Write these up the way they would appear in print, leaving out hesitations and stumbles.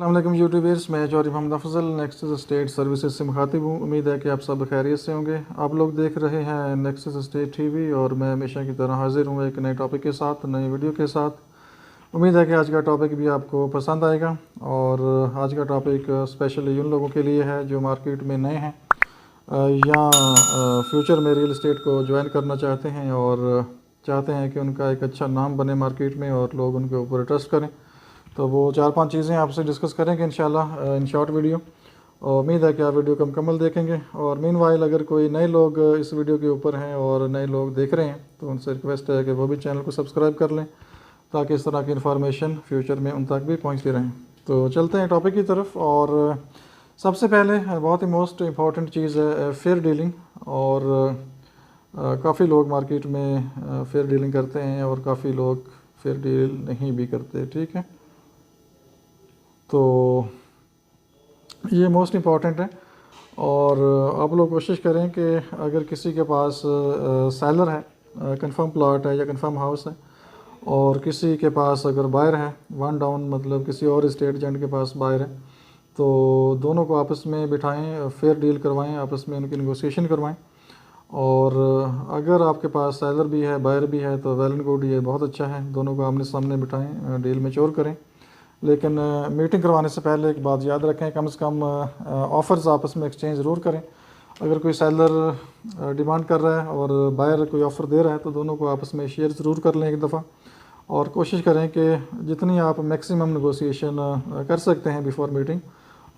अस्सलामुअलैकुम यूट्यूबर्स, मैं Jauhari Mohammad Afzal Nexus state services से मुखातिब हूँ। उम्मीद है कि आप सब खैरियत से होंगे। आप लोग देख रहे हैं नेक्सस स्टेट टीवी और मैं हमेशा की तरह हाजिर हूँ एक नए टॉपिक के साथ, नई वीडियो के साथ। उम्मीद है कि आज का टॉपिक भी आपको पसंद आएगा। और आज का टॉपिक स्पेशली उन लोगों के लिए है जो मार्केट में नए हैं या फ्यूचर में रियल इस्टेट को ज्वाइन करना चाहते हैं और चाहते हैं कि उनका एक अच्छा नाम बने मार्केट में और लोग उनके ऊपर ट्रस्ट करें। तो वो 4-5 चीज़ें आपसे डिस्कस करेंगे इंशाल्लाह इन शॉर्ट वीडियो। और उम्मीद है कि आप वीडियो को मुकम्मल देखेंगे। और मीनवाइल अगर कोई नए लोग इस वीडियो के ऊपर हैं और नए लोग देख रहे हैं तो उनसे रिक्वेस्ट है कि वो भी चैनल को सब्सक्राइब कर लें ताकि इस तरह की इन्फॉर्मेशन फ्यूचर में उन तक भी पहुंचती रहें। तो चलते हैं टॉपिक की तरफ। और सबसे पहले बहुत ही मोस्ट इम्पॉर्टेंट चीज़ है फेयर डीलिंग। और काफ़ी लोग मार्केट में फेयर डीलिंग करते हैं और काफ़ी लोग फेयर डील नहीं भी करते। ठीक है, तो ये मोस्ट इम्पॉर्टेंट है। और आप लोग कोशिश करें कि अगर किसी के पास सेलर है, कंफर्म प्लॉट है या कंफर्म हाउस है, और किसी के पास अगर बायर है वन डाउन, मतलब किसी और स्टेट एजेंट के पास बायर है, तो दोनों को आपस में बिठाएं, फेयर डील करवाएं, आपस में उनकी नेगोशिएशन करवाएं। और अगर आपके पास सेलर भी है बायर भी है तो वेल एंड गुड, ये बहुत अच्छा है। दोनों को आमने सामने बिठाएं, डील मैच्योर करें। लेकिन मीटिंग करवाने से पहले एक बात याद रखें, कम से कम ऑफ़र्स आपस में एक्सचेंज ज़रूर करें। अगर कोई सेलर डिमांड कर रहा है और बायर कोई ऑफ़र दे रहा है तो दोनों को आपस में शेयर ज़रूर कर लें एक दफ़ा। और कोशिश करें कि जितनी आप मैक्सिमम नेगोशिएशन कर सकते हैं बिफ़ोर मीटिंग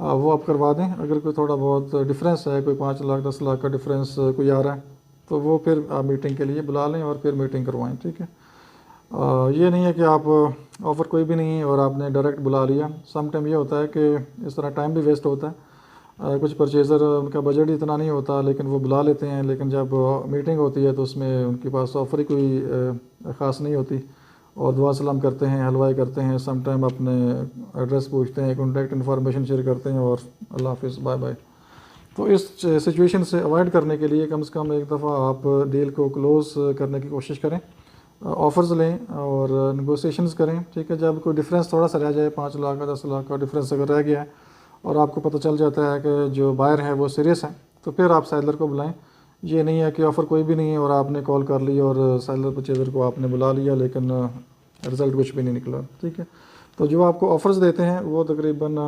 वो आप करवा दें। अगर कोई थोड़ा बहुत डिफरेंस है, कोई 5 लाख 10 लाख का डिफरेंस कोई आ रहा है, तो वो फिर आप मीटिंग के लिए बुला लें और फिर मीटिंग करवाएं। ठीक है, ये नहीं है कि आप ऑफ़र कोई भी नहीं है और आपने डायरेक्ट बुला लिया। सम टाइम ये होता है कि इस तरह टाइम भी वेस्ट होता है। कुछ परचेज़र उनका बजट ही इतना नहीं होता लेकिन वो बुला लेते हैं, लेकिन जब मीटिंग होती है तो उसमें उनके पास ऑफ़र ही कोई ख़ास नहीं होती और दुआ सलाम करते हैं, हलवाई करते हैं, सम टाइम अपने एड्रेस पूछते हैं, कॉन्टैक्ट इन्फॉर्मेशन शेयर करते हैं और अल्लाह हाफिज़ बाय बाय। तो इस सिचुएशन से अवॉइड करने के लिए कम से कम एक दफ़ा आप डील को क्लोज़ करने की कोशिश करें, ऑफ़र्स लें और नेगोशिएशंस करें। ठीक है, जब कोई डिफरेंस थोड़ा सा रह जाए, 5 लाख का 10 लाख का डिफरेंस अगर रह गया है और आपको पता चल जाता है कि जो बायर है वो सीरियस है, तो फिर आप सेलर को बुलाएं। ये नहीं है कि ऑफ़र कोई भी नहीं है और आपने कॉल कर ली और सेलर परचेज़र को आपने बुला लिया लेकिन रिज़ल्ट कुछ भी नहीं निकला। ठीक है, तो जो आपको ऑफ़र्स देते हैं वो तकरीबन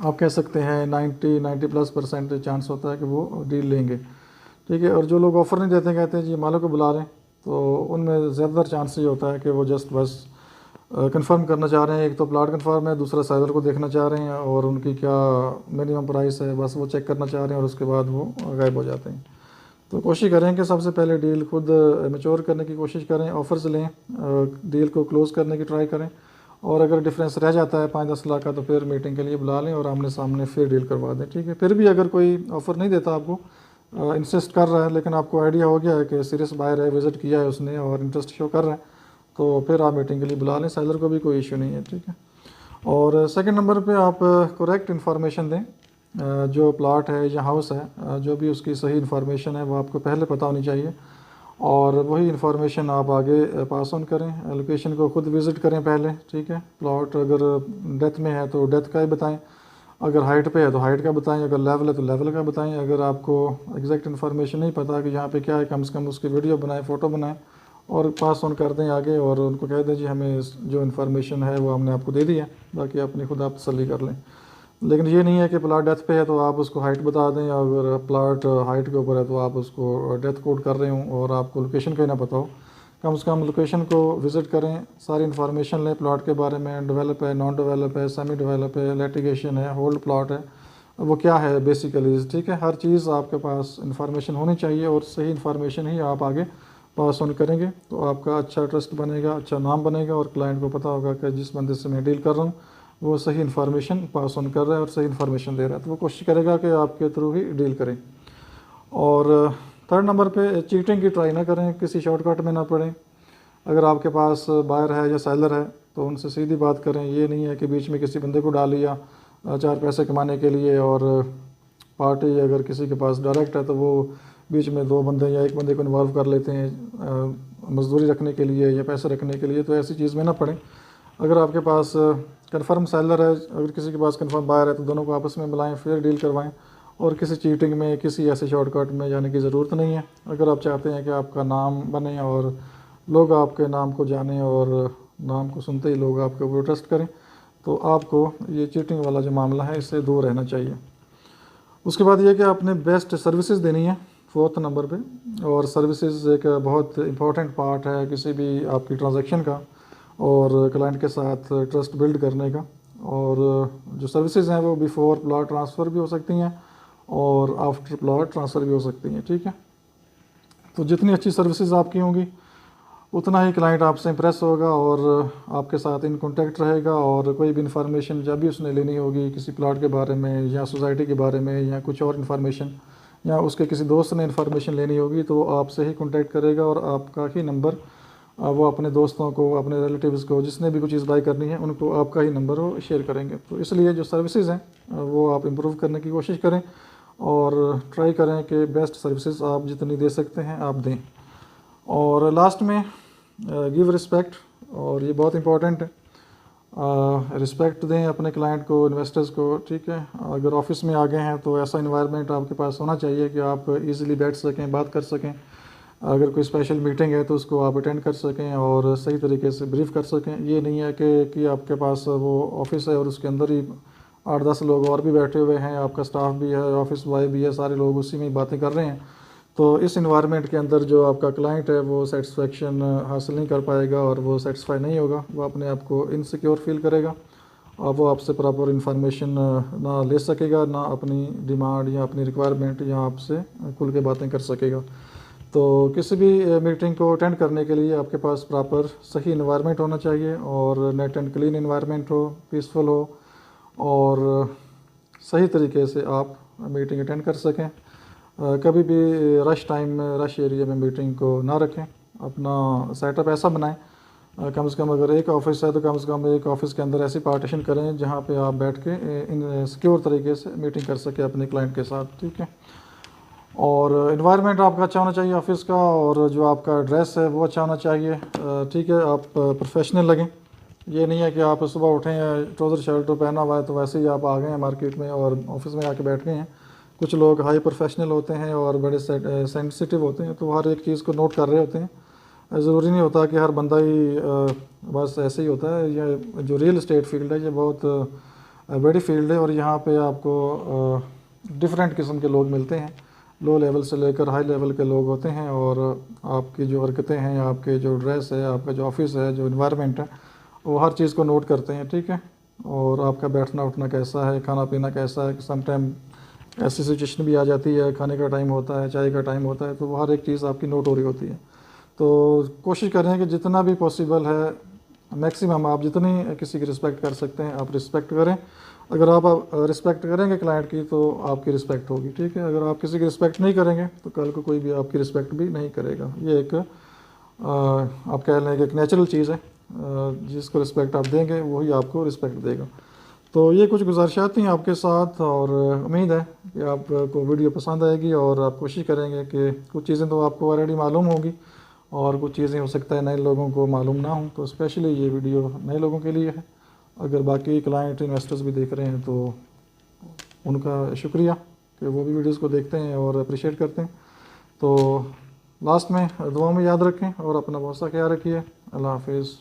आप कह सकते हैं 90+ % चांस होता है कि वो डील लेंगे। ठीक है, और जो लोग ऑफ़र नहीं देते, कहते हैं जी मालिक को बुला लें, तो उनमें ज़्यादातर चांस ये होता है कि वो जस्ट बस कंफर्म करना चाह रहे हैं। एक तो प्लाट कंफर्म है, दूसरा सेलर को देखना चाह रहे हैं और उनकी क्या मिनिमम प्राइस है, बस वो चेक करना चाह रहे हैं और उसके बाद वो गायब हो जाते हैं। तो कोशिश करें कि सबसे पहले डील खुद मैच्योर करने की कोशिश करें, ऑफ़र्स लें, डील को क्लोज़ करने की ट्राई करें। और अगर डिफरेंस रह जाता है 5-10 लाख का तो फिर मीटिंग के लिए बुला लें और आमने सामने फिर डील करवा दें। ठीक है, फिर भी अगर कोई ऑफ़र नहीं देता, आपको इंसिस्ट कर रहा है लेकिन आपको आइडिया हो गया है कि सीरियस बायर है, विज़िट किया है उसने और इंटरेस्ट शो कर रहा है, तो फिर आप मीटिंग के लिए बुला लें। सेलर को भी कोई इशू नहीं है। ठीक है, और सेकंड नंबर पे आप करेक्ट इन्फॉर्मेशन दें। जो प्लाट है या हाउस है, जो भी उसकी सही इन्फॉर्मेशन है वो आपको पहले पता होनी चाहिए और वही इन्फॉर्मेशन आप आगे पास ऑन करें। लोकेशन को खुद विज़िट करें पहले। ठीक है, प्लॉट अगर डेप्थ में है तो डेप्थ का ही बताएं, अगर हाइट पे है तो हाइट का बताएं, अगर लेवल है तो लेवल का बताएं। अगर आपको एग्जैक्ट इन्फॉर्मेशन नहीं पता कि यहाँ पे क्या है, कम से कम उसकी वीडियो बनाएं, फ़ोटो बनाएं और पास ऑन कर दें आगे और उनको कह दें जी हमें जो इन्फॉर्मेशन है वो हमने आपको दे दी है, बाकी अपनी खुद आप तसल्ली कर लें। लेकिन ये नहीं है कि प्लाट डेथ पे है तो आप उसको हाइट बता दें, अगर प्लाट हाइट के ऊपर है तो आप उसको डेथ कोड कर रहे हों और आपको लोकेशन का ही ना पता हो। कम से कम लोकेशन को विज़िट करें, सारी इन्फॉर्मेशन लें प्लॉट के बारे में, डेवलप है, नॉन डेवलप है, सेमी डेवलप है, लिटिगेशन है, होल्ड प्लॉट है, वो क्या है बेसिकली। ठीक है, हर चीज़ आपके पास इन्फॉर्मेशन होनी चाहिए और सही इन्फॉर्मेशन ही आप आगे पास ऑन करेंगे तो आपका अच्छा ट्रस्ट बनेगा, अच्छा नाम बनेगा और क्लाइंट को पता होगा कि जिस बंदे से मैं डील कर रहा हूँ वो सही इन्फॉर्मेशन पास ऑन कर रहा है और सही इन्फॉर्मेशन दे रहा है, तो वो कोशिश करेगा कि आपके थ्रू ही डील करें। और थर्ड नंबर पे चीटिंग की ट्राई ना करें, किसी शॉर्टकट में ना पड़ें। अगर आपके पास बायर है या सेलर है तो उनसे सीधी बात करें। ये नहीं है कि बीच में किसी बंदे को डाल लिया 4 पैसे कमाने के लिए, और पार्टी अगर किसी के पास डायरेक्ट है तो वो बीच में 2 बंदे या 1 बंदे को इन्वॉल्व कर लेते हैं मजदूरी रखने के लिए या पैसे रखने के लिए, तो ऐसी चीज़ में ना पड़ें। अगर आपके पास कंफर्म सेलर है, अगर किसी के पास कंफर्म बायर है तो दोनों को आपस में मिलाएं, फिर डील करवाएं। और किसी चीटिंग में, किसी ऐसे शॉर्टकट में जाने की ज़रूरत नहीं है। अगर आप चाहते हैं कि आपका नाम बने और लोग आपके नाम को जानें और नाम को सुनते ही लोग आपके ऊपर ट्रस्ट करें, तो आपको ये चीटिंग वाला जो मामला है इससे दूर रहना चाहिए। उसके बाद ये कि आपने बेस्ट सर्विसेज देनी है 4th नंबर पे। और सर्विसेज एक बहुत इंपॉर्टेंट पार्ट है किसी भी आपकी ट्रांजैक्शन का और क्लाइंट के साथ ट्रस्ट बिल्ड करने का। और जो सर्विसेज हैं वो बिफोर प्लॉट ट्रांसफ़र भी हो सकती हैं और आफ्टर प्लॉट ट्रांसफ़र भी हो सकती हैं, ठीक है। तो जितनी अच्छी सर्विसेज आपकी होंगी उतना ही क्लाइंट आपसे इंप्रेस होगा और आपके साथ इन कांटेक्ट रहेगा। और कोई भी इन्फॉर्मेशन जब भी उसने लेनी होगी किसी प्लॉट के बारे में या सोसाइटी के बारे में या कुछ और इन्फॉर्मेशन, या उसके किसी दोस्त ने इन्फॉर्मेशन लेनी होगी, तो वो आपसे ही कांटेक्ट करेगा और आपका ही नंबर वो अपने दोस्तों को, अपने रिलेटिव्स को, जिसने भी कुछ चीज़ बाई करनी है उनको आपका ही नंबर वो शेयर करेंगे। तो इसलिए जो सर्विसेज हैं वो आप इम्प्रूव करने की कोशिश करें और ट्राई करें कि बेस्ट सर्विसेज आप जितनी दे सकते हैं आप दें। और लास्ट में गिव रिस्पेक्ट, और ये बहुत इंपॉर्टेंट है। रिस्पेक्ट दें अपने क्लाइंट को, इन्वेस्टर्स को, ठीक है। अगर ऑफिस में आ गए हैं तो ऐसा इन्वायरमेंट आपके पास होना चाहिए कि आप इजीली बैठ सकें, बात कर सकें। अगर कोई स्पेशल मीटिंग है तो उसको आप अटेंड कर सकें और सही तरीके से ब्रीफ कर सकें। ये नहीं है कि आपके पास वो ऑफिस है और उसके अंदर ही 8-10 लोग और भी बैठे हुए हैं, आपका स्टाफ भी है, ऑफिस बॉय भी है, सारे लोग उसी में बातें कर रहे हैं। तो इस इन्वायरमेंट के अंदर जो आपका क्लाइंट है वो सेटिस्फेक्शन हासिल नहीं कर पाएगा और वो सेटिस्फाई नहीं होगा, वो अपने आप को इनसिक्योर फील करेगा और वो आपसे प्रॉपर इन्फॉर्मेशन ना ले सकेगा, ना अपनी डिमांड या अपनी रिक्वायरमेंट या आपसे खुल के बातें कर सकेगा। तो किसी भी मीटिंग को अटेंड करने के लिए आपके पास प्रॉपर सही इन्वायरमेंट होना चाहिए और नेट एंड क्लीन इन्वायरमेंट हो, पीसफुल हो और सही तरीके से आप मीटिंग अटेंड कर सकें। कभी भी रश टाइम में, रश एरिया में मीटिंग को ना रखें। अपना सेटअप ऐसा बनाएं, कम से कम अगर एक ऑफिस है तो कम से कम एक ऑफिस के अंदर ऐसी पार्टीशन करें जहां पे आप बैठ के इन सिक्योर तरीके से मीटिंग कर सकें अपने क्लाइंट के साथ, ठीक है। और इन्वायरमेंट आपका अच्छा होना चाहिए ऑफिस का, और जो आपका ड्रेस है वो अच्छा होना चाहिए, ठीक है। आप प्रोफेशनल लगें। ये नहीं है कि आप सुबह उठें ट्राउज़र शर्ट पहना हुआ है तो वैसे ही आप आ गए हैं मार्केट में और ऑफिस में आके बैठ गए हैं। कुछ लोग हाई प्रोफेशनल होते हैं और बड़े सेंसिटिव होते हैं, तो हर एक चीज़ को नोट कर रहे होते हैं। ज़रूरी नहीं होता कि हर बंदा ही बस ऐसे ही होता है। ये जो रियल एस्टेट फील्ड है ये बहुत बड़ी फील्ड है और यहाँ पे आपको डिफरेंट किस्म के लोग मिलते हैं। लो लेवल से लेकर हाई लेवल के लोग होते हैं और आपकी जो हरकतें हैं, आपके जो ड्रेस है, आपका जो ऑफिस है, जो इन्वायरमेंट है, वो हर चीज़ को नोट करते हैं, ठीक है। और आपका बैठना उठना कैसा है, खाना पीना कैसा है। समटाइम ऐसी सिचुएशन भी आ जाती है, खाने का टाइम होता है, चाय का टाइम होता है, तो वो हर एक चीज़ आपकी नोट हो रही होती है। तो कोशिश करें कि जितना भी पॉसिबल है मैक्सिमम आप जितनी किसी की रिस्पेक्ट कर सकते हैं आप रिस्पेक्ट करें। अगर आप रिस्पेक्ट करेंगे क्लाइंट की तो आपकी रिस्पेक्ट होगी, ठीक है। अगर आप किसी की रिस्पेक्ट नहीं करेंगे तो कल को कोई भी आपकी रिस्पेक्ट भी नहीं करेगा। ये एक आप कह लें कि एक नेचुरल चीज़ है, जिसको रिस्पेक्ट आप देंगे वही आपको रिस्पेक्ट देगा। तो ये कुछ गुजारिशात थी आपके साथ और उम्मीद है कि आपको वीडियो पसंद आएगी और आप कोशिश करेंगे कि कुछ चीज़ें तो आपको ऑलरेडी मालूम होगी और कुछ चीज़ें हो सकता है नए लोगों को मालूम ना हो, तो स्पेशली ये वीडियो नए लोगों के लिए है। अगर बाकी क्लाइंट इन्वेस्टर्स भी देख रहे हैं तो उनका शुक्रिया कि वो भी वीडियोस को देखते हैं और अप्रिशिएट करते हैं। तो लास्ट में दुआ में याद रखें और अपना बहुत सा ख्याल रखिए। अल्लाह हाफिज़।